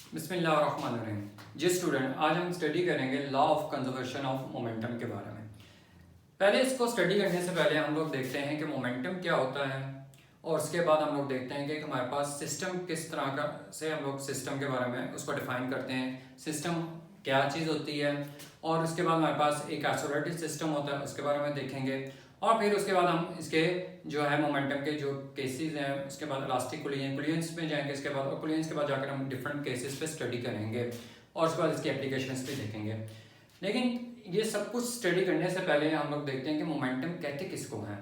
बिस्मिल्लाहिर्रहमानिर्रहीम। जी स्टूडेंट, आज हम स्टडी करेंगे law of conservation of momentum के बारे में। पहले इसको स्टडी करने से पहले हम लोग देखते हैं कि मोमेंटम क्या होता है, और उसके बाद हम लोग देखते हैं कि हमारे पास सिस्टम किस तरह का से हम लोग सिस्टम के बारे में उसको डिफाइन करते हैं, सिस्टम क्या चीज़ होती है। और उसके बाद हमारे पास एक आइसोलेटेड सिस्टम होता है, उसके बारे में देखेंगे। और फिर उसके बाद हम इसके जो है मोमेंटम के जो केसेस हैं, उसके बाद इलास्टिक कुलियंस में जाएंगे, इसके बाद कुलियंस के बाद जाकर हम डिफरेंट केसेस पे स्टडी करेंगे और उसके बाद इसकी एप्लीकेशंस भी देखेंगे। लेकिन ये सब कुछ स्टडी करने से पहले हम लोग देखते हैं कि मोमेंटम कहते किसको हैं।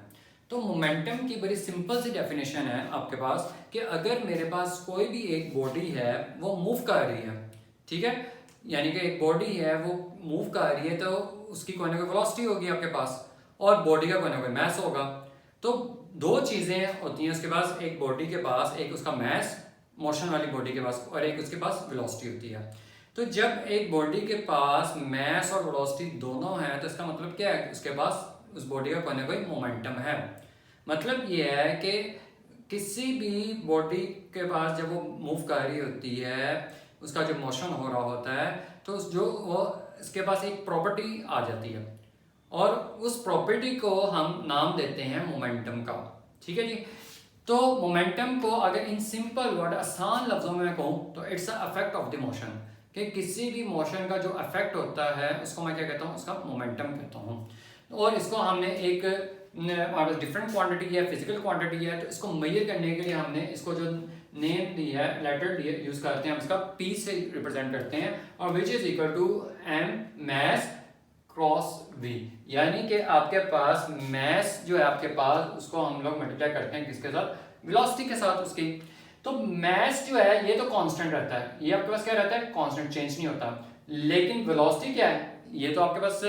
तो मोमेंटम की बड़ी सिंपल सी डेफिनेशन है आपके पास कि अगर मेरे पास कोई भी एक बॉडी है वो मूव कर रही है, ठीक है, यानी कि एक बॉडी है वो मूव कर रही है, तो उसकी कोई ना कोई वेलोसिटी होगी आपके पास और बॉडी का कोई ना कोई मैस होगा। तो दो चीज़ें होती हैं उसके पास, एक बॉडी के पास एक उसका मैस मोशन वाली बॉडी के पास और एक उसके पास वेलोसिटी होती है। तो जब एक बॉडी के पास मैस और वेलोसिटी दोनों है तो इसका मतलब क्या है, उसके पास उस बॉडी का कोई ना कोई मोमेंटम है। मतलब ये है कि किसी भी बॉडी के पास जब वो मूव कर रही होती है, उसका जो मोशन हो रहा होता है, तो जो वो इसके पास एक प्रॉपर्टी आ जाती है और उस प्रॉपर्टी को हम नाम देते हैं मोमेंटम का। ठीक है जी। तो मोमेंटम को अगर इन सिंपल वर्ड आसान लफ्जों में कहूँ तो it's a effect of the motion, कि किसी भी मोशन का जो इफेक्ट होता है उसको मैं क्या कहता हूँ, उसका मोमेंटम कहता हूँ। और इसको हमने एक डिफरेंट क्वांटिटी है, फिजिकल क्वांटिटी है, तो इसको मेजर करने के लिए हमने इसको जो नेम दी है, लेटर दी है, यूज करते हैं, हम इसका पी से रिप्रेजेंट करते हैं, और which is equal to m mass cross v. यानी कि आपके पास मैस जो है आपके पास, उसको हम लोग मल्टीप्लाई करते हैं किसके साथ, वेलोसिटी के साथ उसकी। तो मैस जो है ये तो कांस्टेंट रहता है, ये आपके पास क्या रहता है, कांस्टेंट, चेंज नहीं होता। लेकिन वेलोसिटी क्या है, ये तो आपके पास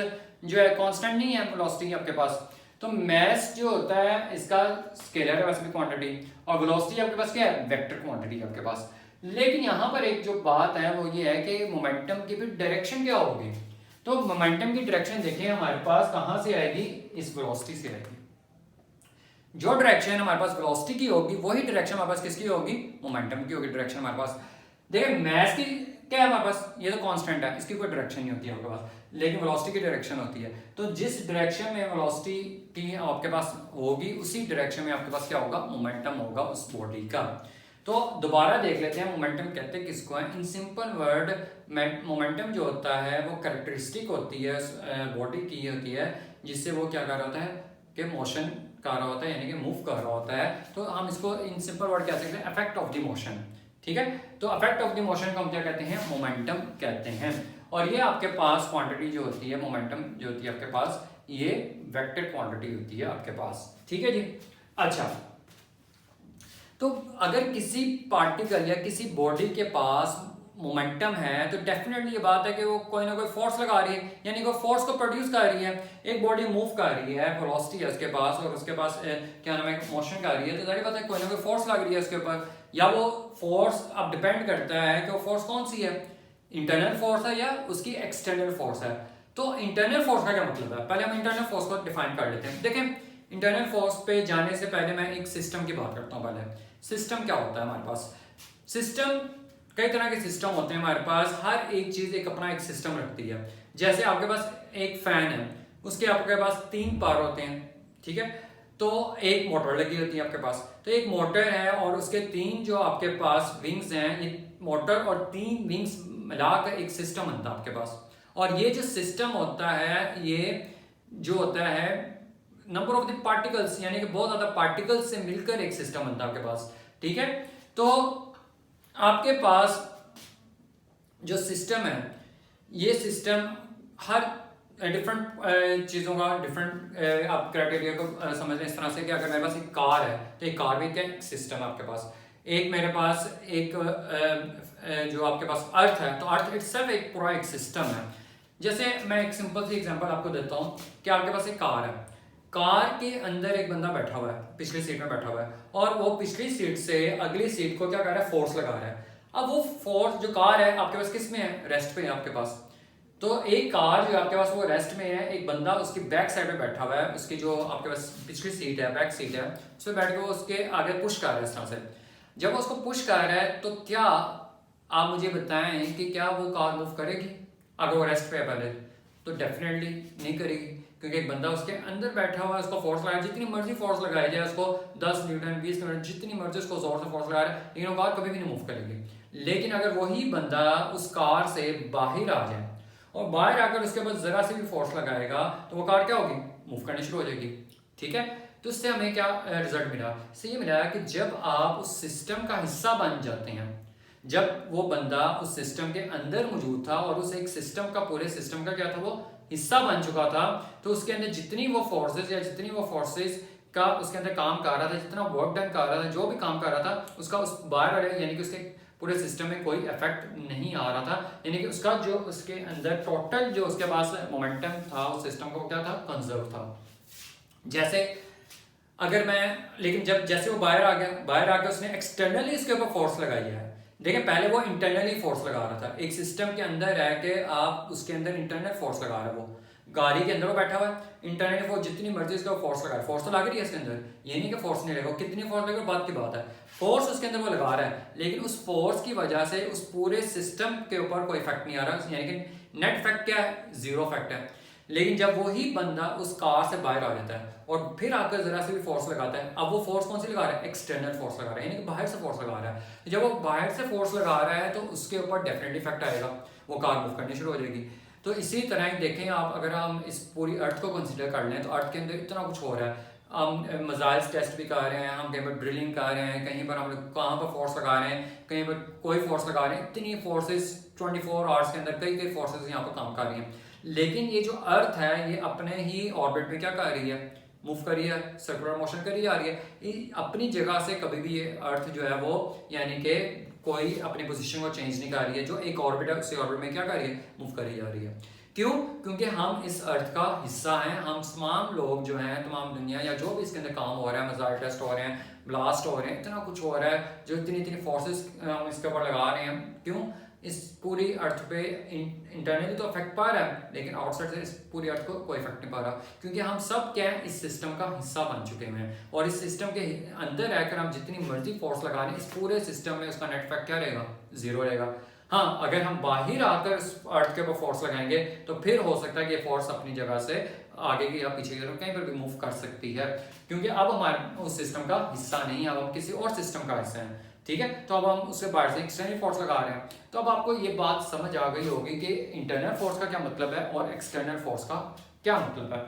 जो है कांस्टेंट नहीं है वेलोसिटी आपके पास। तो मैस जो होता है इसका स्केलर है वैसे भी क्वांटिटी, और वेलोसिटी आपके पास क्या है, वेक्टर क्वांटिटी आपके पास। लेकिन यहाँ पर एक जो बात है वो ये है कि मोमेंटम की भी डायरेक्शन क्या होगी। तो मोमेंटम की डायरेक्शन देखें हमारे पास कहां से आएगी, इस वेलोसिटी से आएगी। जो डायरेक्शन हमारे पास वेलोसिटी की होगी वही डायरेक्शन हमारे पास किसकी होगी, मोमेंटम की होगी डायरेक्शन हमारे पास। देखिए मैस की क्या है हमारे पास, ये तो कांस्टेंट है, इसकी कोई डायरेक्शन नहीं होती है आपके पास, लेकिन वेलोसिटी की डायरेक्शन होती है। तो जिस डायरेक्शन में वेलोसिटी की आपके पास होगी उसी डायरेक्शन में आपके पास क्या होगा, मोमेंटम होगा उस बॉडी का। तो दोबारा देख लेते हैं मोमेंटम कहते हैं किसको है। इन सिंपल वर्ड, मोमेंटम जो होता है वो कैरेक्टरिस्टिक होती है बॉडी की होती है, जिससे वो क्या कर रहा होता है कि मोशन कर रहा होता है, यानी कि मूव कर रहा होता है। तो हम इसको इन सिंपल वर्ड क्या सकते हैं, इफेक्ट ऑफ द मोशन। ठीक है, तो इफेक्ट ऑफ द मोशन को हम क्या कहते हैं, मोमेंटम कहते हैं। और ये आपके पास क्वांटिटी जो होती है, मोमेंटम जो होती है आपके पास, ये वेक्टर क्वांटिटी होती है आपके पास। ठीक है जी। अच्छा, तो अगर किसी पार्टिकल या किसी बॉडी के पास मोमेंटम है तो डेफिनेटली ये बात है कि वो कोई ना कोई फोर्स लगा रही है, यानी कि फोर्स को प्रोड्यूस कर रही है। एक बॉडी मूव कर रही है, वेलोसिटी है उसके पास, और उसके पास क्या नाम है, मोशन कर रही है, तो जाहिर बात है कोई ना कोई फोर्स लग रही है उसके ऊपर। या वो फोर्स अब डिपेंड करता है कि वो फोर्स कौन सी है, इंटरनल फोर्स है या उसकी एक्सटर्नल फोर्स है। तो इंटरनल फोर्स का क्या मतलब है, पहले हम इंटरनल फोर्स को डिफाइन कर लेते हैं। देखें, इंटरनल फोर्स पे जाने से पहले मैं एक सिस्टम की बात करता हूँ। पहले सिस्टम क्या होता है हमारे पास, सिस्टम कई तरह के सिस्टम होते हैं हमारे पास, हर एक चीज एक अपना एक सिस्टम रखती है। जैसे आपके पास एक फैन है, उसके आपके पास 3 पार होते हैं, ठीक है, तो एक मोटर लगी होती है आपके पास। तो एक मोटर है और उसके 3 जो आपके पास विंग्स हैं, ये मोटर और 3 विंग्स मिलाकर एक सिस्टम बनता है आपके पास। और ये जो सिस्टम होता है, ये जो होता है नंबर ऑफ द पार्टिकल्स, यानी कि बहुत ज्यादा पार्टिकल्स से मिलकर एक सिस्टम बनता है आपके पास। ठीक है, तो आपके पास जो सिस्टम है, ये सिस्टम हर डिफरेंट चीज़ों का डिफरेंट आप क्राइटेरिया को समझ लें इस तरह से कि अगर मेरे पास एक कार है तो एक कार भी क्या एक सिस्टम है आपके पास। एक मेरे पास एक जो आपके पास अर्थ है, तो अर्थ इटसेल्फ एक पूरा एक सिस्टम है। जैसे मैं एक सिंपल सी एग्जांपल आपको देता हूँ कि आपके पास एक कार है, कार के अंदर एक बंदा बैठा हुआ है, पिछली सीट में बैठा हुआ है, और वो पिछली सीट से अगली सीट को क्या कर रहा है, फोर्स लगा रहा है। अब वो फोर्स जो कार है आपके पास किस में है, रेस्ट पे है आपके पास। तो एक कार जो आपके पास वो रेस्ट में है, एक बंदा उसकी बैक साइड में बैठा हुआ है, उसकी जो आपके पास पिछली सीट है, बैक सीट है, उस पर बैठ के वो उसके आगे पुश कर रहा है इस तरह से। जब वो उसको पुश कर रहा है तो क्या आप मुझे बताएं कि क्या वो कार मूव करेगी अगर वो रेस्ट पे है पहले? तो डेफिनेटली नहीं करेगी, क्योंकि एक बंदा उसके अंदर बैठा हुआ है, उसको फोर्स लगाया, जितनी मर्जी फोर्स लगाई जाए, उसको 10 न्यूटन 20 न्यूटन जितनी मर्जी उसको जोर से फोर्स लगा रहा है, लेकिन वो कार कभी भी नहीं मूव करेगी। लेकिन अगर वही बंदा उस कार से बाहर आ जाए और बाहर आकर उसके बाद जरा से भी फोर्स लगाएगा तो वो कार क्या होगी? मूव करनी शुरू हो जाएगी। ठीक है, तो इससे हमें क्या रिजल्ट मिला? इससे ये मिला कि जब आप उस सिस्टम का हिस्सा बन जाते हैं, जब वो बंदा उस सिस्टम के अंदर मौजूद था और उस एक सिस्टम का, पूरे सिस्टम का क्या था, वो हिस्सा बन चुका था, तो उसके अंदर जितनी वो फोर्सेस या जितनी वो फोर्सेस का उसके अंदर काम कर रहा था, जितना वर्क डन कर रहा था, जो भी काम कर रहा था, उसका उस बाहर वाले यानी कि उसके पूरे सिस्टम में कोई इफेक्ट नहीं आ रहा था, यानी कि उसका जो उसके अंदर टोटल जो उसके पास मोमेंटम था उस सिस्टम का, वो क्या था? कंजर्व था। जैसे अगर मैं, लेकिन जब जैसे वो बाहर आ गया, बाहर आकर उसने एक्सटर्नली इसके ऊपर फोर्स लगाई है। देखिए पहले वो इंटरनली फोर्स लगा रहा था, एक सिस्टम के अंदर रह के आप उसके अंदर इंटरनल फोर्स लगा रहे हो, वो गाड़ी के अंदर वो बैठा हुआ है, इंटरनल फोर्स जितनी मर्जी उसका फोर्स लगा, फोर्स तो लग रही है इसके अंदर, ये नहीं कि फोर्स नहीं लगेगा, कितनी फोर्स लगेगा बात की बात है, फोर्स उसके अंदर वो लगा रहा है, लेकिन उस फोर्स की वजह से उस पूरे सिस्टम के ऊपर कोई इफेक्ट नहीं आ रहा, यानी कि नेट इफेक्ट क्या है? जीरो इफेक्ट है। लेकिन जब वही बंदा उस कार से बाहर आ जाता है और फिर आकर जरा से भी फोर्स लगाता है, अब वो फोर्स कौन सी लगा रहा है? एक्सटर्नल फोर्स लगा रहा है, यानी कि बाहर से फोर्स लगा रहा है। जब वो बाहर से फोर्स लगा रहा है तो उसके ऊपर डेफिनेटली इफेक्ट आएगा, वो कार मूव करनी शुरू हो जाएगी। तो इसी तरह देखें आप, अगर हम इस पूरी अर्थ को कंसिडर कर लें तो अर्थ के अंदर इतना कुछ हो रहा है, हम मिसाइल्स टेस्ट भी कर रहे हैं, हम कहीं पर ड्रिलिंग कर रहे हैं, कहीं पर हम लोग कहाँ पर फोर्स लगा रहे हैं, कहीं पर कोई फोर्स लगा रहे हैं, इतनी फोर्सेस 24 आवर्स के अंदर कई कई फोर्सेस यहाँ पर काम कर रही हैं। लेकिन ये जो अर्थ है ये अपने ही ऑर्बिट में क्या कर रही है? मूव कर रही है, सर्कुलर मोशन करी जा रही है, ये अपनी जगह से कभी भी ये अर्थ जो है वो यानी कि कोई अपनी पोजीशन को चेंज नहीं कर रही है, जो एक ऑर्बिट है उसी ऑर्बिट में क्या कर रही है? मूव करी जा रही है। क्यों? क्योंकि हम इस अर्थ का हिस्सा हैं, हम तमाम लोग जो हैं, तमाम दुनिया या जो भी इसके अंदर काम हो रहा है, मिसाइल टेस्ट हो रहे हैं, ब्लास्ट हो रहे हैं, इतना कुछ हो रहा है, जो इतनी इतनी फोर्सेस हम इसके ऊपर लगा रहे हैं, क्यों? इस पूरी अर्थ पे इंटरनली तो अफेक्ट पा रहा है, लेकिन आउटसाइड से इस पूरी अर्थ को कोई इफेक्ट नहीं पा रहा, क्योंकि हम सब क्या है? इस सिस्टम का हिस्सा बन चुके हैं, और इस सिस्टम के अंदर रहकर हम जितनी मर्जी फोर्स लगा रहे हैं, इस पूरे सिस्टम में उसका नेट इफेक्ट क्या रहेगा? जीरो रहेगा। हाँ, अगर हम बाहर आकर अर्थ के ऊपर फोर्स लगाएंगे तो फिर हो सकता है कि फोर्स अपनी जगह से आगे की या पीछे की तरफ कहीं पर भी मूव कर सकती है, क्योंकि अब हमारे उस सिस्टम का हिस्सा नहीं है, अब हम किसी और सिस्टम का हिस्सा है। ठीक है, तो अब हम उसके बाहर से एक्सटर्नल फोर्स लगा रहे हैं। तो अब आपको ये बात समझ आ गई होगी कि इंटरनल फोर्स का क्या मतलब है और एक्सटर्नल फोर्स का क्या मतलब है,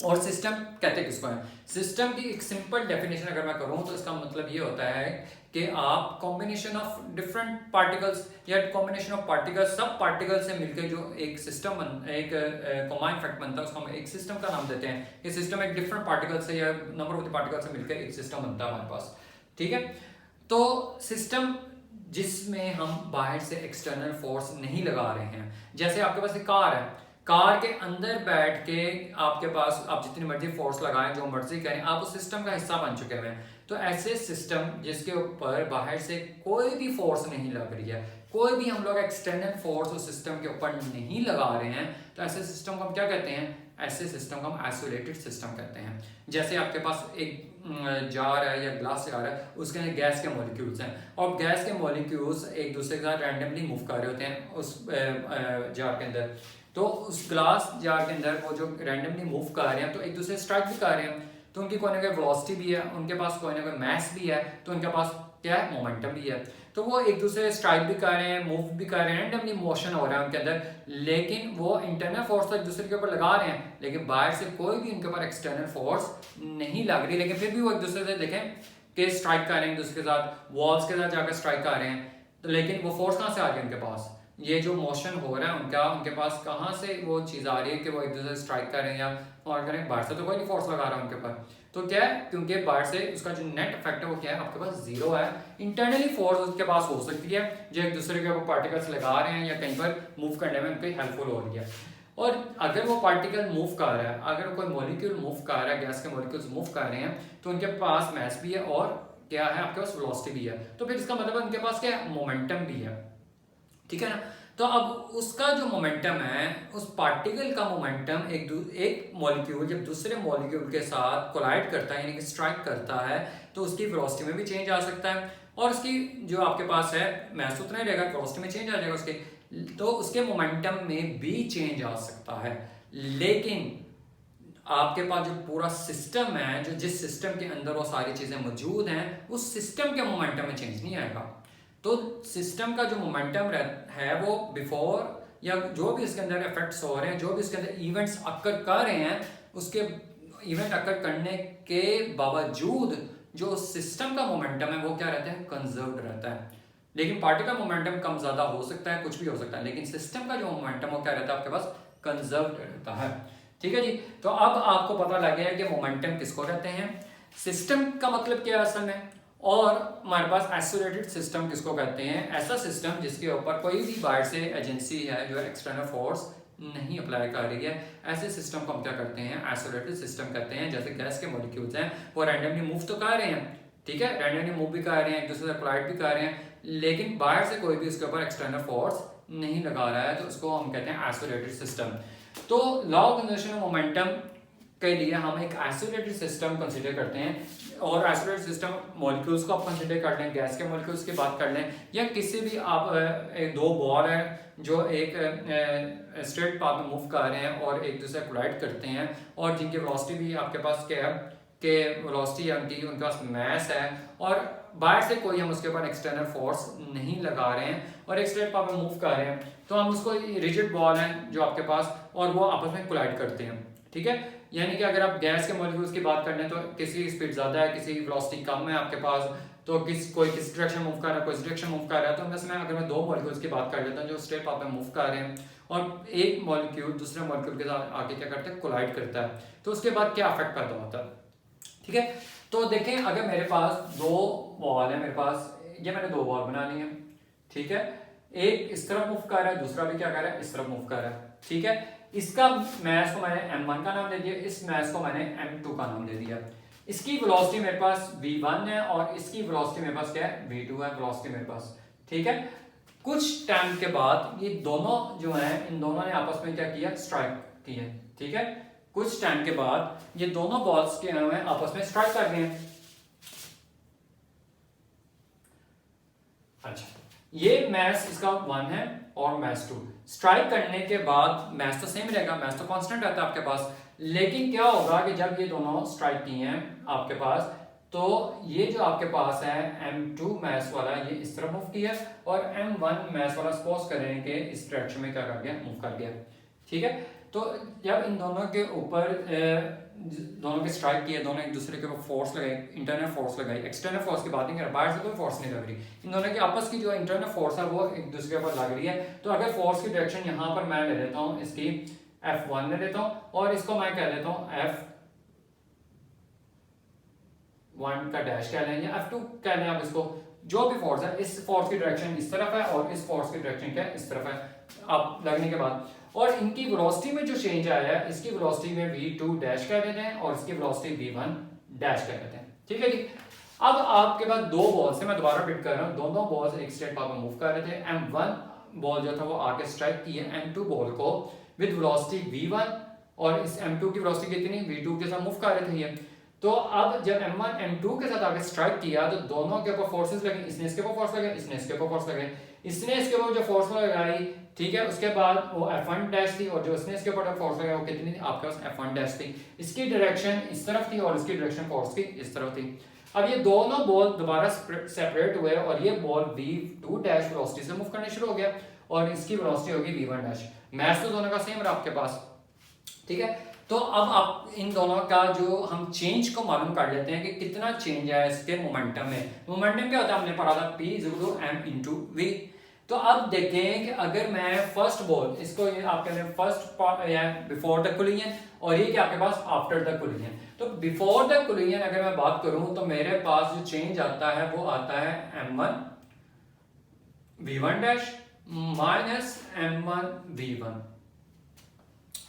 और सिस्टम कहते किसको है। सिस्टम की एक सिंपल डेफिनेशन अगर मैं करूं तो इसका मतलब ये होता है कि आप कॉम्बिनेशन ऑफ डिफरेंट पार्टिकल्स या कॉम्बिनेशन ऑफ पार्टिकल्स, सब पार्टिकल्स से मिलकर जो एक सिस्टम एक कॉम्बाइंड इफेक्ट बनता है, उसको हम एक सिस्टम का नाम देते हैं। ये सिस्टम एक डिफरेंट पार्टिकल से या नंबर ऑफ पार्टिकल से मिलकर एक सिस्टम बनता है हमारे पास। ठीक है, तो सिस्टम जिसमें हम बाहर से एक्सटर्नल फोर्स नहीं लगा रहे हैं, जैसे आपके पास एक कार है, कार के अंदर बैठ के आपके पास आप जितनी मर्जी फोर्स लगाएं, जो मर्जी करें, आप उस सिस्टम का हिस्सा बन चुके हैं। तो ऐसे सिस्टम जिसके ऊपर बाहर से कोई भी फोर्स नहीं लग रही है, कोई भी हम लोग एक्सटर्नल फोर्स उस सिस्टम के ऊपर नहीं लगा रहे हैं, तो ऐसे सिस्टम को हम क्या कहते हैं? ऐसे सिस्टम को हम आइसोलेटेड सिस्टम कहते हैं। जैसे आपके पास एक जार है या ग्लास जार है, उसके अंदर गैस के मॉलिक्यूल्स हैं, और गैस के मॉलिक्यूल्स एक दूसरे के साथ रैंडमली मूव कर रहे होते हैं उस जार के अंदर। तो उस ग्लास जार के अंदर वो जो रैंडमली मूव कर रहे हैं तो एक दूसरे स्ट्राइक भी कर रहे हैं, तो उनकी कोई ना कोई वेलोसिटी भी है, उनके पास कोई ना कोई मास भी है, तो उनके पास क्या है? मोमेंटम भी है। तो वो एक दूसरे स्ट्राइक भी कर रहे हैं, मूव भी कर रहे हैं, रैंडमली मोशन हो रहा है उनके अंदर, लेकिन वो इंटरनल फोर्स तो एक दूसरे के ऊपर लगा रहे हैं, लेकिन बाहर से कोई भी उनके ऊपर एक्सटर्नल फोर्स नहीं लग रही, लेकिन फिर भी वो एक दूसरे से देखें कि स्ट्राइक कर रहे हैं, एक दूसरे के साथ वॉल्स के साथ जाकर स्ट्राइक कर रहे हैं, तो लेकिन वो फोर्स कहाँ से आ रही है? उनके पास ये जो मोशन हो रहा है उनका, उनके पास कहाँ से वो चीज़ आ रही है कि वो एक दूसरे से स्ट्राइक कर रहे हैं या और करें? बाहर से तो कोई नहीं फोर्स लगा रहा है उनके ऊपर। तो क्या है? क्योंकि बाहर से उसका जो नेट इफेक्ट है वो क्या है? आपके पास जीरो है। इंटरनली फोर्स उसके पास हो सकती है जो एक दूसरे के ऊपर पार्टिकल्स लगा रहे हैं या कहीं पर मूव करने में उनकी हेल्पफुल हो रही है। और अगर वो पार्टिकल मूव कर रहा है, अगर कोई मॉलिक्यूल मूव कर रहा है, गैस के मॉलिक्यूल्स मूव कर रहे हैं, तो उनके पास मास भी है और क्या है? आपके पास वेलोसिटी भी है। तो फिर इसका मतलब उनके पास क्या है? मोमेंटम भी है। ठीक है ना? तो अब उसका जो मोमेंटम है, उस पार्टिकल का मोमेंटम एक मॉलिक्यूल जब दूसरे मॉलिक्यूल के साथ कोलाइड करता है यानी कि स्ट्राइक करता है, तो उसकी वेलोसिटी में भी चेंज आ सकता है। और उसकी जो आपके पास है मास उतना ही रहेगा, वेलोसिटी में चेंज आ जाएगा उसके, तो उसके मोमेंटम में भी चेंज आ सकता है। लेकिन आपके पास जो पूरा सिस्टम है, जो जिस सिस्टम के अंदर वो सारी चीजें मौजूद हैं, उस सिस्टम के मोमेंटम में चेंज नहीं आएगा। तो सिस्टम का जो मोमेंटम है वो बिफोर या जो भी इसके अंदर इफेक्ट्स हो रहे हैं, जो भी इसके अंदर इवेंट्स अक्कर कर रहे हैं, उसके इवेंट अक्कर करने के बावजूद जो सिस्टम का मोमेंटम है वो क्या रहता है, कंजर्व्ड रहता है। लेकिन पार्टिकल मोमेंटम कम ज्यादा हो सकता है, कुछ भी हो सकता है, लेकिन सिस्टम का जो मोमेंटम वो क्या रहता है आपके पास, कंजर्व्ड रहता है। ठीक है जी। तो अब आपको पता लग गया है कि मोमेंटम किसको कहते हैं, सिस्टम का मतलब क्या है असल में, और हमारे पास आइसोलेटेड सिस्टम किसको कहते हैं, ऐसा सिस्टम जिसके ऊपर कोई भी बाहर से एजेंसी है जो एक्सटर्नल फोर्स नहीं अप्लाई कर रही है, ऐसे सिस्टम को हम क्या करते हैं, आइसोलेटेड सिस्टम कहते हैं। जैसे गैस के मॉलिक्यूल्स हैं, वो रैंडमली मूव तो कर रहे हैं, ठीक है, रैंडमली मूव भी कर रहे हैं, एक दूसरे से कोलाइड भी कर रहे हैं, लेकिन बाहर से कोई भी उसके ऊपर एक्सटर्नल फोर्स नहीं लगा रहा है, तो उसको हम कहते हैं आइसोलेटेड सिस्टम। तो law of conservation of momentum के लिए हम एक आइसोलेटेड सिस्टम कंसीडर करते हैं, और आइसोलेटेड सिस्टम मॉलिक्यूल्स को आप कंसीडर कर लें, गैस के मॉलिक्यूल्स की बात कर लें, या किसी भी आप दो बॉल है जो एक स्ट्रेट पाथ में मूव कर रहे हैं और एक दूसरे कोलाइड करते हैं, और जिनकी वेलोसिटी भी आपके पास क्या है कि वेलोसिटी है उनकी, उनके पास मास है, और बाहर से कोई हम उसके ऊपर एक्सटर्नल फोर्स नहीं लगा रहे हैं, और एक स्ट्रेट पाथ में मूव कर रहे हैं, तो हम उसको रिजिड बॉल है जो आपके पास, और वो आपस में कोलाइड करते हैं। ठीक है, यानी कि अगर आप गैस के मॉलिक्यूल्स की बात कर लें तो किसी की स्पीड ज़्यादा है, किसी की वेलोसिटी कम है आपके पास, तो कोई किस डायरेक्शन मूव कर रहा है, कोई इस डायरेक्शन मूव कर रहा है, तो मैं अगर मैं दो मॉलिक्यूल्स की बात कर लेता हूँ जो स्ट्रेट पाथ में मूव कर रहे हैं, और एक मॉलिक्यूल दूसरे मॉलिक्यूल के साथ आके क्या करता है, कोलाइड करता है, तो उसके बाद क्या इफेक्ट पैदा होता है। ठीक है, तो देखें अगर मेरे पास दो बॉल है, मेरे पास ये मैंने दो बॉल बना ली है, ठीक है, एक इस तरफ मूव कर रहा है, दूसरा भी क्या कर रहा है, इस तरफ मूव कर रहा है। ठीक है, इसका मास को मैंने m1 का नाम दे दिया, इस मास को मैंने m2 का नाम दे दिया। इसकी वेलोसिटी मेरे पास v1 है और इसकी वेलोसिटी मेरे पास क्या है, v2 है वेलोसिटी मेरे पास। ठीक है, कुछ टाइम के बाद ये दोनों जो है, इन दोनों ने आपस में क्या किया, स्ट्राइक की है। ठीक है, कुछ टाइम के बाद ये दोनों बॉल्स के हैं आपस में स्ट्राइक कर रहे हैं। अच्छा, ये मास इसका 1 है और मास 2, स्ट्राइक करने के बाद मास तो सेम रहेगा, मास तो कांस्टेंट रहता है आपके पास, लेकिन क्या होगा कि जब ये दोनों स्ट्राइक किए हैं आपके पास, तो ये जो आपके पास है m2 मास वाला, ये इस तरफ मूव किया, और m1 मास वाला सपोज करें कि इस डायरेक्शन में क्या कर गया, मूव कर गया। ठीक है, तो जब इन दोनों के ऊपर दोनों के स्ट्राइक किए, दोनों एक दूसरे के ऊपर फोर्स लगाई, इंटरनल फोर्स लगाई, एक्सटर्नल फोर्स की बात नहीं कर रहा, बाहर से कोई फोर्स नहीं लग रही, इन दोनों की आपस की जो इंटरनल फोर्स है वो एक दूसरे के ऊपर लग रही है। तो अगर फोर्स की डायरेक्शन यहाँ पर मैं ले लेता हूँ, इसकी F1 ले लेता हूँ, और इसको मैं कह लेता हूँ F1 का डैश कह लें या F2 कह लें, आप इसको जो भी फोर्स है, इस फोर्स की डायरेक्शन इस तरफ है और इस फोर्स की डायरेक्शन क्या है, इस तरफ है, आप लगने के बाद, और इनकी वेलोसिटी में जो चेंज आया है, इसकी वेलोसिटी में v2 डैश कह देते हैं और इसकी वेलोसिटी v1 डैश कह देते हैं। ठीक है जी। अब आपके पास दो बॉल्स है, मैं दोबारा रिपीट कर रहा हूँ, दोनों बॉल्स एक स्ट्रेट पाथ में मूव कर रहे थे, m1 बॉल जो था वो आके स्ट्राइक किए m2 बॉल को विद वेलोसिटी v1, और इस m2 की वेलोसिटी कितनी, v2 के साथ मूव कर रहे थे ये। तो अब जब m1 m2 के साथ आगे स्ट्राइक किया, तो दोनों के ऊपर फोर्सेस लगे, इसने इसके ऊपर फोर्स लगे, इसने इसके ऊपर फोर्स लगे, इसने इसके ऊपर जो फोर्स लगाई, ठीक है, उसके बाद वो F1 डैश थी, और जो इसने इसके ऊपर फोर्स लगाया वो कितनी थी, आपके पास F1 डैश थी, इसकी डायरेक्शन इस तरफ थी और इसकी डायरेक्शन फोर्स की इस तरफ थी। अब ये दोनों बॉल दोबारा सेपरेट हुए, और ये बॉल v2 डैश वेलोसिटी से मूव करने शुरू हो गया, और इसकी वेलोसिटी होगी v1 डैश, मास तो दोनों का सेम रहा आपके पास। ठीक है, तो अब आप इन दोनों का जो हम चेंज को मालूम कर लेते हैं कि कितना चेंज है इसके मोमेंटम में। मोमेंटम क्या होता है, हमने पढ़ा था p = m × v। तो अब देखें कि अगर मैं फर्स्ट बॉल, इसको ये आप कहते हैं फर्स्ट या बिफोर द कोलिजन, और ये कि आपके पास आफ्टर द कोलिजन। तो बिफोर द कोलिजन अगर मैं बात करूं, तो मेरे पास जो चेंज आता है वो आता है m1 v1 dash minus m1 v1।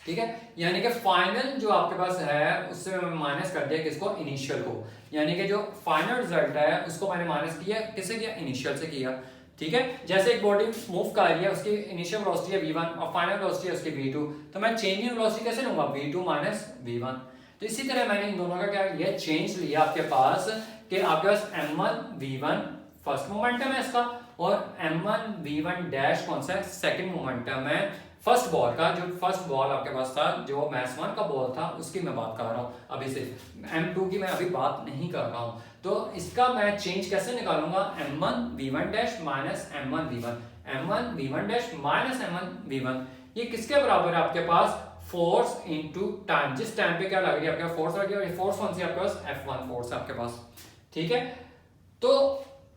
ठीक है, यानी कि फाइनल जो आपके पास है उससे मैंने माइनस कर दिया किसको, इनिशियल को, यानी कि जो फाइनल रिजल्ट है उसको मैंने माइनस किया, किससे किया, इनिशियल से किया। ठीक है, जैसे एक बॉडी मूव कर रही है, उसकी इनिशियल वेलोसिटी है v1 और फाइनल वेलोसिटी है उसकी v2, तो मैं चेंज इन वेलोसिटी कैसे लूंगा, v2 माइनस v1। तो इसी तरह मैंने इन दोनों का क्या लिया, चेंज लिया आपके पास कि आपके पास m1 v1 फर्स्ट मोमेंटम है इसका, और m1 v1 डैश कौन सा है, सेकंड मोमेंटम है फर्स्ट बॉल का। जो फर्स्ट बॉल आपके पास था, जो मैथ्स 1 का बॉल था, उसकी मैं बात कर रहा हूँ अभी से, m2 की मैं अभी बात नहीं कर रहा हूँ। तो इसका मैं चेंज कैसे निकालूंगा, m1 v1 dash minus m1 v1, m1 v1 dash minus m1 v1, ये किसके बराबर है आपके पास, फोर्स इनटू टाइम। जिस टाइम पे क्या लग रही है आपके फोर्स लग रही है, और ये फोर्स कौन सी आपके पास, F1 फोर्स है आपके पास, ठीक है। तो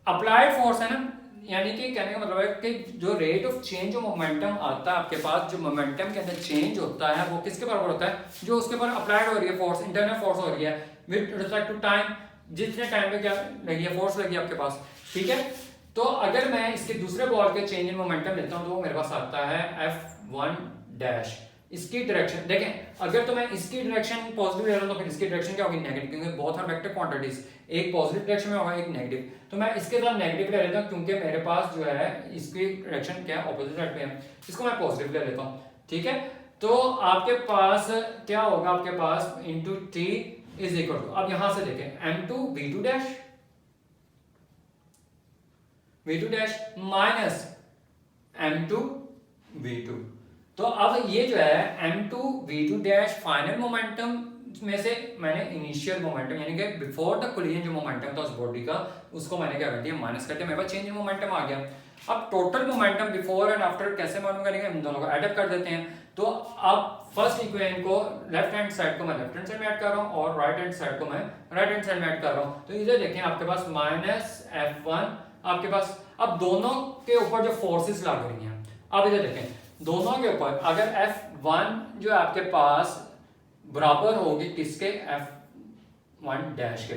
अप्लाइड फोर्स है ना, यानी कि कहने का मतलब है कि जो रेट ऑफ चेंज जो मोमेंटम आता है आपके पास, जो मोमेंटम के अंदर चेंज होता है वो किसके बराबर होता है, जो उसके ऊपर अप्लाइड हो रही है फोर्स, इंटरनल फोर्स हो रही है विद रिस्पेक्ट टू टाइम, जितने टाइम पे क्या लगी है फोर्स लगी है आपके पास, ठीक है। तो अगर मैं इसके दूसरे बॉल के चेंज इन मोमेंटम लेता हूं तो वो मेरे पास आता है F1 डैश। इसकी डायरेक्शन देखें, अगर तो मैं इसकी डायरेक्शन पॉजिटिव ले रहा हूं तो फिर इसकी डायरेक्शन क्या होगी, नेगेटिव, क्योंकि बोथ आर वेक्टर क्वांटिटीज, एक पॉजिटिव डायरेक्शन में होगा एक नेगेटिव। तो मैं इसके साथ नेगेटिव ले लेता हूं क्योंकि मेरे पास जो है इसकी डायरेक्शन क्या है, ऑपोजिट साइड पे है, इसको मैं पॉजिटिव ले लेता हूं, ठीक है। तो आपके पास क्या होगा, आपके पास into T is equal to, अब यहां से देखें m2 v2 dash minus m2 v2। तो अब ये जो है m2 v2 dash final momentum में से मैंने इनिशियल मोमेंटम यानी कि बिफोर द कोलिजन जो मोमेंटम था उस बॉडी का, उसको मैंने क्या कर दिया, माइनस कर दिया, मेरे पास चेंज इन मोमेंटम आ गया। अब total momentum before and after कैसे मालूम करेंगे, इन दोनों को एड अप कर देते हैं। तो अब फर्स्ट इक्वेशन को लेफ्ट हैंड साइड को मैं लेफ्ट हैंड साइड में ऐड कर रहा हूँ और राइट हैंड साइड को मैं राइट हैंड साइड में ऐड कर रहा हूँ। तो इधर देखें आपके पास माइनस F1 आपके पास, अब दोनों के ऊपर जो फोर्सेस लग रही हैं, अब इधर देखें दोनों के ऊपर अगर F1 जो आपके पास बराबर होगी किसके, F1 डैश के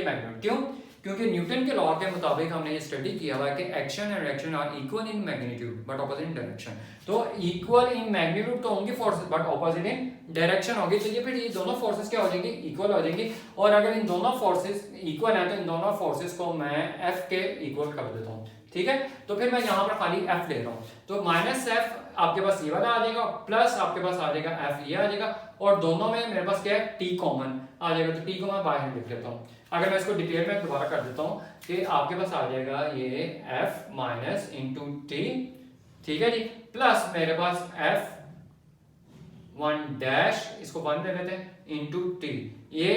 मैग्नीट्यूड, क्यों, क्योंकि न्यूटन के लॉ के मुताबिक हमने ये स्टडी किया हुआ है कि action and reaction are equal in magnitude but opposite in direction. तो इक्वल इन मैग्नीट्यूड तो होंगी forces but opposite in direction होगी। तो ये फिर ये दोनों फोर्सेस क्या हो जाएंगी, इक्वल हो जाएंगी। और अगर इन दोनों फोर्सेस इक्वल है तो इन दोनों फोर्सेस को मैं F के इक्वल कर देता हूँ, ठीक है। तो फिर मैं यहाँ पर खाली F ले रहा हूँ, तो माइनस F आपके पास ये वाला आ जाएगा, प्लस आपके पास आ जाएगा F ये आ जाएगा, और दोनों में मेरे पास क्या है, T कॉमन आ जाएगा। तो T को मैं बाहर लिख लेता हूँ। अगर मैं इसको डिटेल में दोबारा कर देता हूँ कि आपके पास आ जाएगा ये F माइनस इंटू टी, ठीक है जी, प्लस मेरे पास F1 डैश, इसको 1 ले लेते हैं, इंटू टी, ये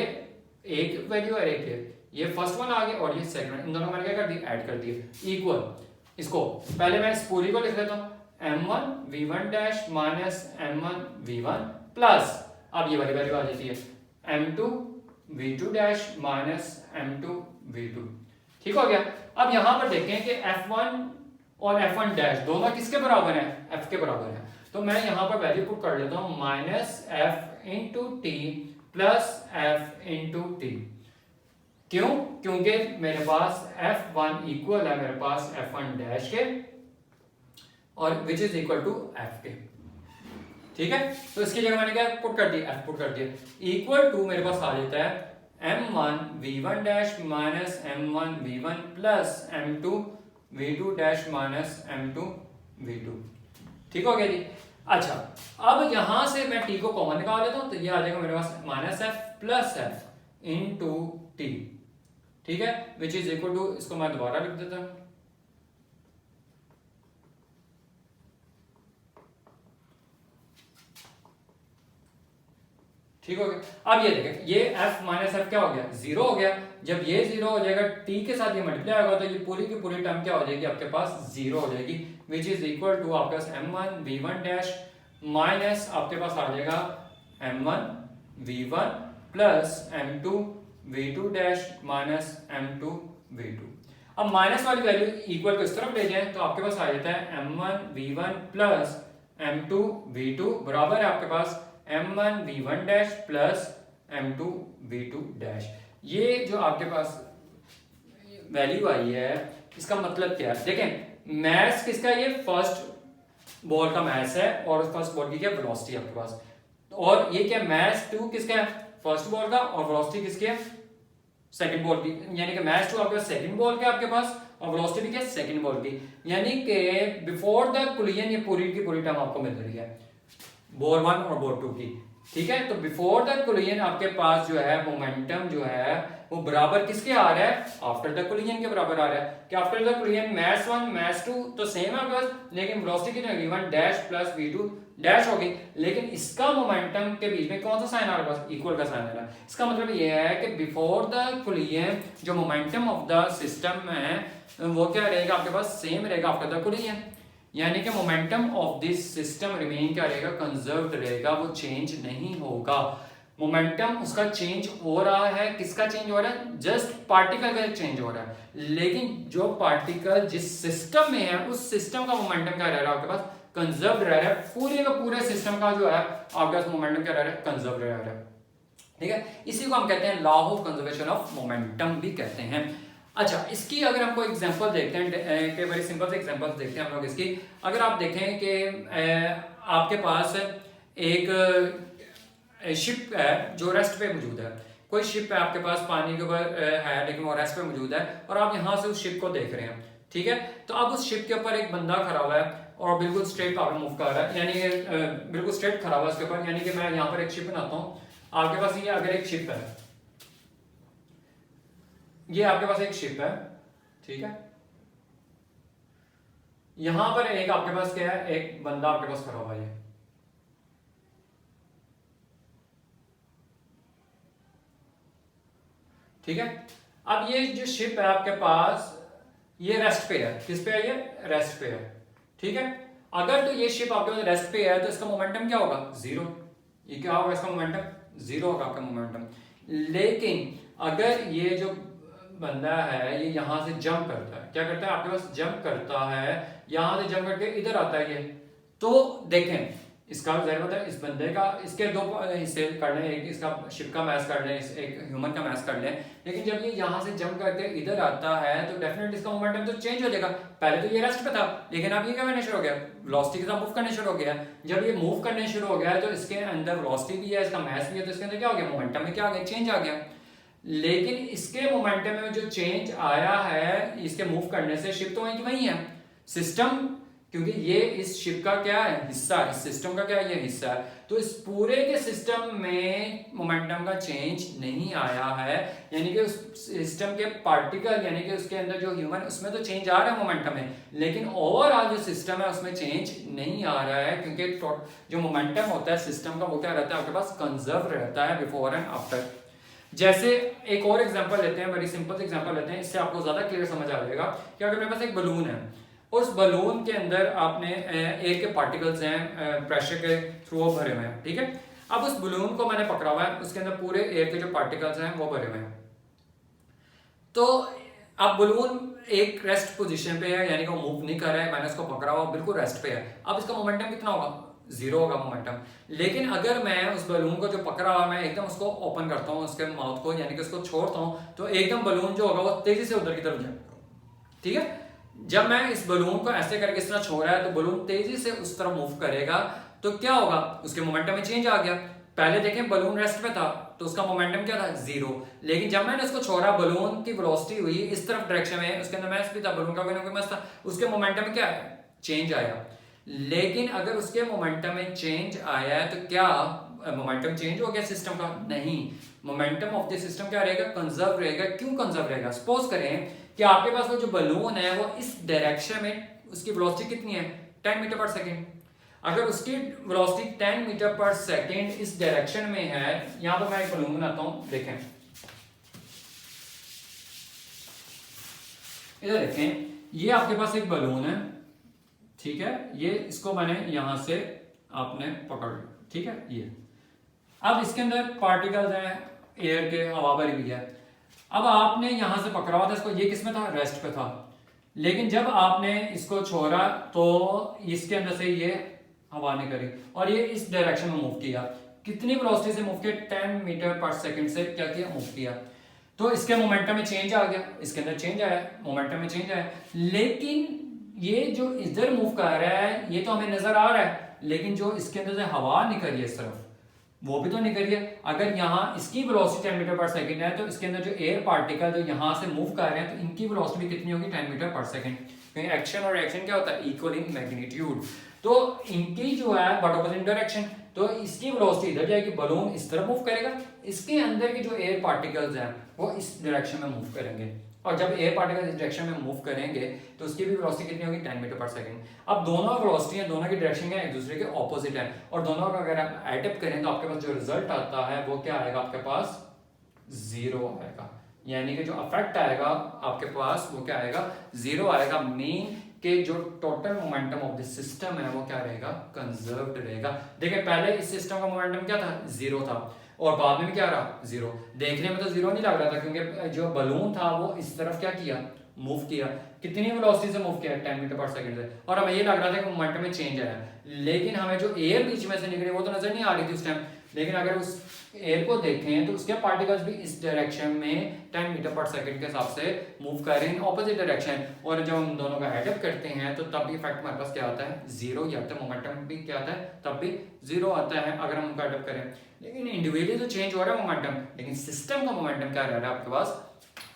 एक वैल्यू और एक है, ये फर्स्ट वन आ गया और ये सेकंड, इन दोनों मैंने क्या कर दिया, ऐड कर दिया इक्वल। इसको पहले मैं इस पूरी को लिख लेता हूँ, m1 v1 dash minus m1 v1 plus, अब ये वाली वैल्यू आ जाती है m2 v2 dash minus m2 v2, ठीक हो गया। अब यहां पर देखें कि F1 और F1 डैश दोनों किसके बराबर है, F के बराबर है। तो मैं यहां पर वैल्यू पुट कर लेता हूं minus F into T plus F into T, क्यों, क्योंकि मेरे पास F1 इक्वल है मेरे पास F1 डैश के और which is equal to F के, ठीक है। तो इसकी जगह मैंने क्या पुट कर दिया, F पुट कर दिया, इक्वल टू मेरे पास आ जाता है m1 v1 dash minus m1 v1 plus m2 v2 dash minus m2 v2, ठीक हो गया जी। अच्छा, अब यहां से मैं t को कॉमन निकाल लेता हूं, तो ये आ जाएगा मेरे पास minus f plus f into T, ठीक है, विच इज इक्वल टू, इसको मैं दोबारा लिख देता हूं, ठीक हो गया। अब ये देखें, ये f माइनस एफ क्या हो गया, जीरो हो गया। जब ये जीरो हो जाएगा, t के साथ ये मल्टीप्लाई होगा तो ये पूरी की पूरी टर्म क्या हो जाएगी, आपके पास जीरो हो जाएगी, विच इज इक्वल टू आपके पास m1 v1 डैश माइनस आपके पास आ जाएगा m1 v1 plus m2 v2 dash minus m2 v2। अब माइनस वाली वैल्यू इक्वल को इस तरफ ले जाएं तो आपके पास आ जाता है m1 v1 plus m2 v2 बराबर है आपके पास m1 v1 dash plus m2 v2 dash. ये जो आपके पास वैल्यू आई है इसका मतलब क्या है, देखें मैथ्स किसका, ये फर्स्ट बॉल का मैथ्स है और फर्स्ट बॉल की क्या वेलोसिटी आपके पास, और ये क्या मैथ्स 2 किसका है, फर्स्ट बॉल का, और वेलोसिटी किसकी है, सेकंड बॉल की, यानी कि मैथ्स 2 आपके पास सेकंड बॉल का आपके पास, और वेलोसिटी भी क्या सेकंड बॉल की, यानी कि बिफोर द कोलिजन ये पूरी की पूरी टर्म आपको मिल रही है बोर 1 और बोर 2 की। ठीक है। तो बिफोर द कोलिजन आपके पास जो है मोमेंटम जो है वो बराबर किसके आ रहा है, आफ्टर द कोलिजन के बराबर आ रहा है। कि after the collision mass 1 mass 2 तो सेम है आपके पास, लेकिन वेलोसिटी कितनी होगी, v1 dash plus v2 dash होगी, लेकिन इसका मोमेंटम के बीच में कौन सा साइन आ रहा है, इक्वल का साइन आ रहा है। इसका मतलब ये है कि बिफोर द कोलिजन जो मोमेंटम ऑफ द सिस्टम है वो क्या रहेगा आपके पास, सेम रहेगा आफ्टर द कोलिजन। यानी कि momentum of this system remain क्या रहेगा, कंजर्व्ड रहेगा, वो चेंज नहीं होगा। मोमेंटम उसका चेंज हो रहा है, किसका चेंज हो रहा है, जस्ट पार्टिकल का चेंज हो रहा है, लेकिन जो पार्टिकल जिस सिस्टम में है उस सिस्टम का मोमेंटम क्या रह रहा है आपके पास, कंजर्व्ड रह रहा है। पूरे का पूरे सिस्टम का जो है आपके पास मोमेंटम क्या रह रहा है, कंजर्व्ड रह रहा है। ठीक है, इसी को हम कहते हैं law of conservation of momentum भी कहते हैं। अच्छा, इसकी अगर हमको एग्जांपल देखते हैं कि वेरी सिंपल से एग्जांपल्स देखते हैं हम लोग इसकी। अगर आप देखें कि आपके पास एक शिप है जो रेस्ट पे मौजूद है, कोई शिप है आपके पास पानी के ऊपर है लेकिन वो रेस्ट पे मौजूद है, और आप यहाँ से उस शिप को देख रहे हैं। ठीक है, तो अब उस शिप के ऊपर एक बंदा खड़ा हुआ है और बिल्कुल स्ट्रेट पावर मूव कर रहा है, यानी बिल्कुल स्ट्रेट खड़ा हुआ है उसके ऊपर। यानी कि मैं यहाँ पर एक शिप बनाता हूँ, आपके पास ये अगर एक शिप है, ये आपके पास एक शिप है, ठीक है, यहां पर एक आपके पास क्या है, एक बंदा आपके पास खड़ा हुआ है, ठीक है। अब ये जो शिप है आपके पास ये रेस्ट पे है, किस पे है, ये रेस्ट पे है, ठीक है। अगर तो ये शिप आपके पास रेस्ट पे है तो इसका मोमेंटम क्या होगा, जीरो। ये क्या होगा, इसका मोमेंटम जीरो होगा आपका मोमेंटम। लेकिन अगर ये जो बंदा है ये यहां से जंप करता है, क्या करता है आपके पास, जंप करता है, यहां से जंप करके इधर आता है ये, तो देखें इसका जरूर है इस बंदे का, इसके दो हिस्से कर लें, एक इसका शिप का मैच कर लें, एक ह्यूमन का मैच कर लें। लेकिन जब ये यहां से जंप करके इधर आता है तो डेफिनेटली इसका मोमेंटम तो चेंज हो जाएगा। पहले तो ये रेस्ट पे था, लेकिन अब ये क्या करने शुरू हो गया, वेलोसिटी के साथ मूव करने शुरू हो गया। जब ये मूव करने शुरू हो गया तो इसके अंदर वेलोसिटी भी है, इसका मैच भी है, तो इसके अंदर क्या हो गया, मोमेंटम में क्या आ गया, चेंज आ गया। लेकिन इसके मोमेंटम में जो चेंज आया है इसके मूव करने से, शिप तो वहीं की वहीं है, सिस्टम, क्योंकि ये इस शिप का क्या है, हिस्सा, इस सिस्टम का क्या है, ये हिस्सा है, तो इस पूरे के सिस्टम में मोमेंटम का चेंज नहीं आया है। यानी कि उस सिस्टम के पार्टिकल, यानी कि उसके अंदर जो ह्यूमन, उसमें तो चेंज आ रहा है मोमेंटम में, लेकिन ओवरऑल जो सिस्टम है उसमें चेंज नहीं आ रहा है, क्योंकि जो मोमेंटम होता है सिस्टम का वो क्या रहता है आपके पास, कंजर्व रहता है बिफोर एंड आफ्टर। जैसे एक और एग्जांपल लेते हैं, वेरी सिंपल एग्जांपल लेते हैं, इससे आपको ज्यादा क्लियर समझ आ जाएगा कि अगर मेरे पास एक बलून है, उस बलून के अंदर आपने एयर के पार्टिकल्स हैं प्रेशर के थ्रू भरे हुए हैं, ठीक है। अब उस बलून को मैंने पकड़ा हुआ है, उसके अंदर पूरे एयर के जो पार्टिकल्स हैं वो भरे हुए हैं। तो अब बलून एक रेस्ट पोजीशन पे है, यानी कि वो मूव नहीं कर रहा है, मैंने उसको पकड़ा हुआ बिल्कुल रेस्ट पे है। अब इसका मोमेंटम कितना होगा, जीरो होगा मोमेंटम। लेकिन अगर मैं उस बलून को जो पकड़ा हुआ, मैं एकदम उसको ओपन करता हूँ उसके माउथ को, यानी कि उसको छोड़ता हूँ, तो एकदम बलून जो होगा वो तेजी से उधर की तरफ जाएगा, ठीक है। जब मैं इस बलून को ऐसे करके इस तरह छोड़ रहा है तो बलून तेजी से उस तरफ मूव करेगा, तो क्या होगा, उसके मोमेंटम में चेंज आ गया। पहले देखें बलून रेस्ट पे था तो उसका मोमेंटम क्या था, जीरो। लेकिन जब मैंने इसको छोड़ा, बलून की वेलोसिटी हुई इस तरफ डायरेक्शन में, उसके अंदर मैस भी था, बलून का कोई ना कोई मैस था, उसके मोमेंटम में क्या है, चेंज आया। लेकिन अगर उसके मोमेंटम में चेंज आया है तो क्या मोमेंटम चेंज हो गया सिस्टम का, नहीं। मोमेंटम ऑफ द सिस्टम क्या रहेगा, कंजर्व रहेगा। क्यों कंजर्व रहेगा, सपोज करें कि आपके पास वो जो बलून है वो इस डायरेक्शन में, उसकी वेलोसिटी कितनी है, 10 मीटर पर सेकेंड। अगर उसकी वेलोसिटी 10 मीटर पर सेकेंड इस डायरेक्शन में है, यहां पर मैं एक बलून बनाता हूं, देखें इधर देखें, ये आपके पास एक बलून है, ठीक है, ये इसको मैंने यहां से आपने पकड़ लिया, ठीक है। ये अब इसके अंदर पार्टिकल्स हैं एयर के, हवा भरी हुई है। अब आपने यहां से पकड़ा हुआ था इसको, ये किस में था, रेस्ट पे था। लेकिन जब आपने इसको छोड़ा तो इसके अंदर से ये हवा निकली और ये इस डायरेक्शन में मूव किया। कितनी वेलोसिटी से मूव किया, 10 मीटर पर सेकंड से क्या किया, मूव किया। तो इसके मोमेंटम में चेंज आ गया, इसके अंदर चेंज आया, मोमेंटम में चेंज आया। लेकिन ये जो इधर मूव कर रहा है ये तो हमें नजर आ रहा है, लेकिन जो इसके अंदर से हवा निकली है इस तरफ, वो भी तो नहीं करी है। अगर यहाँ इसकी वेलोसिटी 10 मीटर पर सेकंड है तो इसके अंदर जो एयर पार्टिकल जो यहाँ से मूव कर रहे हैं तो इनकी वेलोसिटी भी कितनी होगी 10 मीटर पर सेकंड, क्योंकि एक्शन और रिएक्शन क्या होता है इक्वल इन मैग्नीट्यूड। तो इनकी जो है बट ऑपोजिट डायरेक्शन, तो इसकी वेलोसिटी इधर जाएगी, बलून इस तरफ मूव करेगा, इसके अंदर की जो एयर पार्टिकल्स हैं वो इस डायरेक्शन में मूव करेंगे, और जब एयर पार्टिकल इस डायरेक्शन में मूव करेंगे तो उसकी भी वेलोसिटी कितनी होगी 10 मीटर पर सेकंड। अब दोनों वेलोसिटी है, दोनों की डायरेक्शन क्या है एक दूसरे के ऑपोजिट है, और दोनों का अगर आप एडअप करें तो आपके पास जो रिजल्ट आता है वो क्या आएगा, आपके पास जीरो आएगा, यानी कि जो इफेक्ट आएगा आपके पास वो क्या आएगा, जीरो आएगा। मीन कि जो total momentum of the system है वो क्या रहेगा, कंजर्व्ड रहेगा। देखिए पहले इस सिस्टम का मोमेंटम क्या था, जीरो था, और बाद में भी क्या रहा, जीरो। देखने में तो जीरो नहीं लग रहा था क्योंकि जो बलून था वो इस तरफ क्या किया, मूव किया, कितनी वेलोसिटी से मूव किया 10 मीटर पर सेकंड से, और हमें ये लग रहा था कि मोमेंटम में चेंज आया, लेकिन हमें जो एयर बीच में से निकली वो तो नजर नहीं आ रही थी उस टाइम। लेकिन अगर उस एयर को देखें तो उसके पार्टिकल्स भी इस डायरेक्शन में 10 मीटर पर सेकंड के हिसाब से मूव कर रहे हैं ऑपोजिट डायरेक्शन, और जब हम दोनों का एडअप करते हैं तो तब भी इफेक्ट हमारे पास क्या आता है, जीरो ही आता है। मोमेंटम भी क्या आता है, तब भी जीरो आता है अगर हम उनका एडअप करें। लेकिन इंडिविजुअली तो चेंज हो रहा है मोमेंटम, लेकिन सिस्टम का मोमेंटम क्या रह रहा है आपके पास,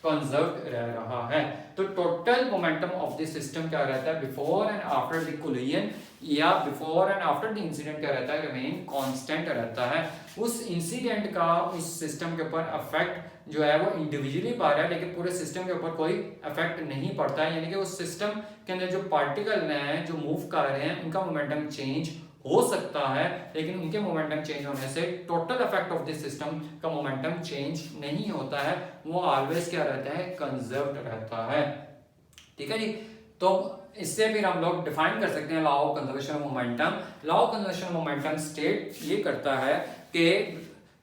कंजर्व्ड रह रहा है। तो total momentum of the system क्या रहता है before and after the collision, या before and after the incident क्या रहता है, रिमेन कांस्टेंट रहता है। उस इंसिडेंट का उस सिस्टम के ऊपर इफेक्ट जो है वो इंडिविजुअली पा रहा है, लेकिन पूरे सिस्टम के ऊपर कोई इफेक्ट नहीं पड़ता है, यानी कि उस सिस्टम के अंदर जो पार्टिकल हैं जो मूव कर रहे हैं उनका मोमेंटम चेंज हो सकता है, लेकिन उनके मोमेंटम चेंज होने से total effect of this system का मोमेंटम चेंज नहीं होता है, वो ऑलवेज क्या रहता है, कंजर्व्ड रहता है। ठीक है जी। तो इससे फिर हम लोग डिफाइन कर सकते हैं law of conservation of momentum. Law of conservation of momentum state ये करता है कि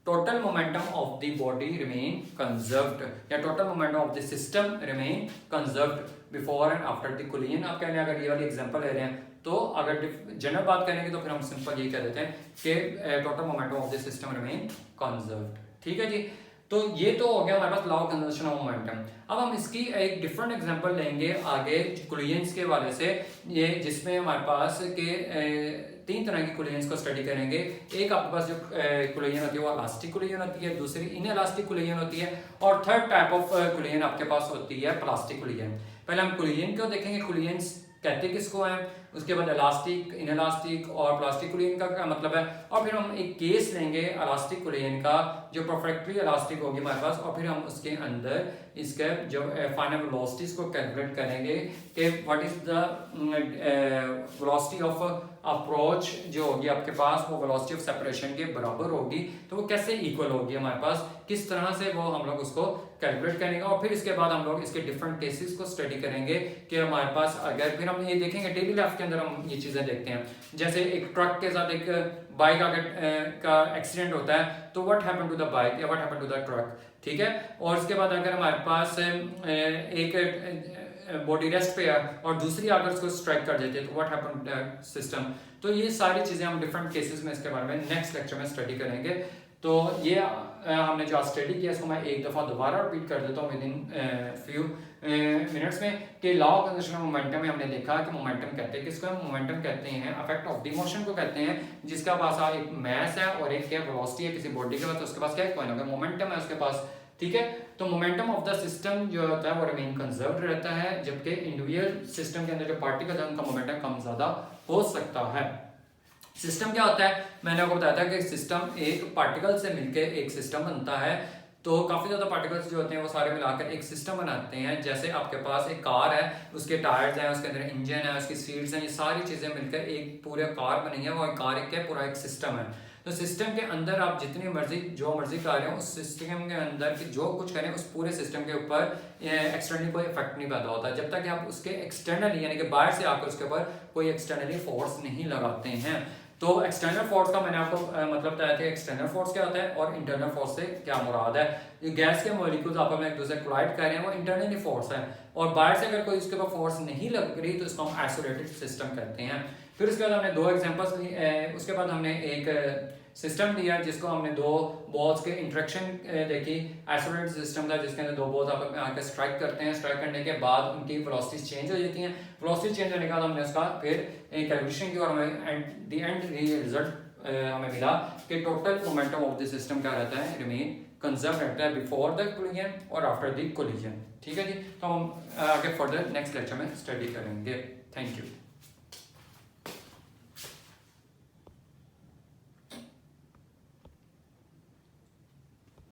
total momentum of the body remain conserved, या total momentum of the system remain conserved before and after the collision. आप कह रहे हैं अगर ये वाली एग्जांपल ले रहे हैं तो अगर जनरल बात करेंगे तो फिर हम सिंपल ये कह देते हैं कि total momentum of the system remain conserved. ठीक है जी। तो ये तो हो गया हमारे पास law of conservation of momentum. अब हम इसकी एक डिफरेंट एग्जांपल लेंगे आगे कोलिजन्स के हवाले से, ये जिसमें हमारे पास के तीन तरह की कोलिजन्स को स्टडी करेंगे। एक आपके पास जो कोलिजन होती है वो इलास्टिक कोलिजन होती है, दूसरी इनइलास्टिक कोलिजन होती है, और थर्ड टाइप ऑफ कोलिजन आपके पास होती है प्लास्टिक कोलिजन। पहले हम कोलिजन को देखेंगे, कोलिजन्स कहते किसको हैं, उसके बाद इलास्टिक, इनइलास्टिक और प्लास्टिक कोलिजन का क्या मतलब है, और फिर हम एक केस लेंगे इलास्टिक कोलिजन का जो परफेक्टली इलास्टिक होगी हमारे पास, और फिर हम उसके अंदर इसके जो फाइनल वेलोसिटीज को कैलकुलेट करेंगे कि what is the velocity of approach जो होगी आपके पास वो वेलोसिटी ऑफ सेपरेशन के बराबर होगी, तो वो कैसे इक्वल होगी हमारे पास, किस तरह से वो हम लोग उसको कैलकुलेट करेंगे। और फिर इसके बाद हम लोग इसके डिफरेंट केसेस को स्टडी करेंगे कि हमारे पास अगर फिर हम ये देखेंगे डेली लाइफ के अंदर हम ये चीजें देखते हैं, जैसे एक ट्रक के साथ एक बाइक अगर का एक्सीडेंट होता है तो what happen to the bike या what happen to the truck. ठीक है। और उसके बाद अगर हमारे पास एक बॉडी रेस्ट पे है और दूसरी आकर उसको स्ट्राइक कर देती है तो व्हाट हैपन टू सिस्टम। तो ये सारी चीजें हम डिफरेंट केसेस में इसके बारे में नेक्स्ट लेक्चर में स्टडी करेंगे। तो ये हमने जो स्टडी किया इसको मैं एक दफा दोबारा रिपीट कर देता हूँ विद इन फ्यू मिनट्स में, कि law of conservation of momentum में हमने देखा कि मोमेंटम कहते हैं किसको, हम मोमेंटम कहते हैं इफेक्ट ऑफ द मोशन को कहते हैं, जिसका पास एक मास है और एक क्या वेलोसिटी है किसी बॉडी के पास, तो उसके पास क्या है, मोमेंटम है उसके पास। ठीक है। तो मोमेंटम ऑफ द सिस्टम जो होता है वो रिमेन कंजर्व्ड रहता है, जबकि इंडिविजुअल सिस्टम के अंदर जो पार्टिकल है उनका मोमेंटम कम ज्यादा हो सकता है। सिस्टम क्या होता है, मैंने आपको बताया था कि सिस्टम एक पार्टिकल से मिलकर एक सिस्टम बनता है। तो काफी ज्यादा पार्टिकल्स जो होते हैं वो सारे मिलाकर एक सिस्टम बनाते हैं। जैसे आपके पास एक कार है, उसके टायर्स हैं, उसके अंदर इंजन है, उसकी सीट्स हैं, ये सारी चीजें मिलकर एक पूरे कार बनी है, वो कार एक क्या पूरा एक सिस्टम है। तो सिस्टम के अंदर आप जितनी मर्जी जो मर्जी कर रहे हो उस सिस्टम के अंदर की जो कुछ करें उस पूरे सिस्टम के ऊपर एक्सटर्नली कोई इफेक्ट नहीं पैदा होता जब तक कि आप उसके एक्सटर्नली यानी कि बाहर से आकर उसके ऊपर कोई एक्सटर्नली फोर्स नहीं लगाते हैं। तो एक्सटर्नल फोर्स का मैंने आपको मतलब बताया था, एक्सटर्नल फोर्स क्या होता है और इंटरनल फोर्स से क्या मुराद है। गैस के मॉलिक्यूल्स आपस में एक दूसरे कोलाइड कर रहे हैं वो इंटरनली फोर्स है, और बाहर से अगर कोई उसके ऊपर फोर्स नहीं लग रही तो इसको हम आइसोलेटेड सिस्टम कहते हैं। फिर उसके बाद हमने दो एग्जांपल्स, उसके बाद हमने एक सिस्टम दिया जिसको हमने दो बॉल्स के इंटरेक्शन देखी। आइसोलेटेड सिस्टम था जिसके अंदर दो बॉल्स आपस में आकर स्ट्राइक करते हैं, स्ट्राइक करने के बाद उनकी वेलोसिटीज चेंज हो जाती हैं। वेलोसिटी चेंज होने के बाद हमने उसका फिर कैलकुलेशन की और हमें द एंड रिजल्ट हमें मिला कि total momentum of the system क्या रहता है, रिमेन कंजर्व रहता है बिफोर द कोलिजन और आफ्टर द कोलिजन। ठीक है जी, तो हम आगे फर्दर नेक्स्ट लेक्चर में स्टडी करेंगे। Thank you.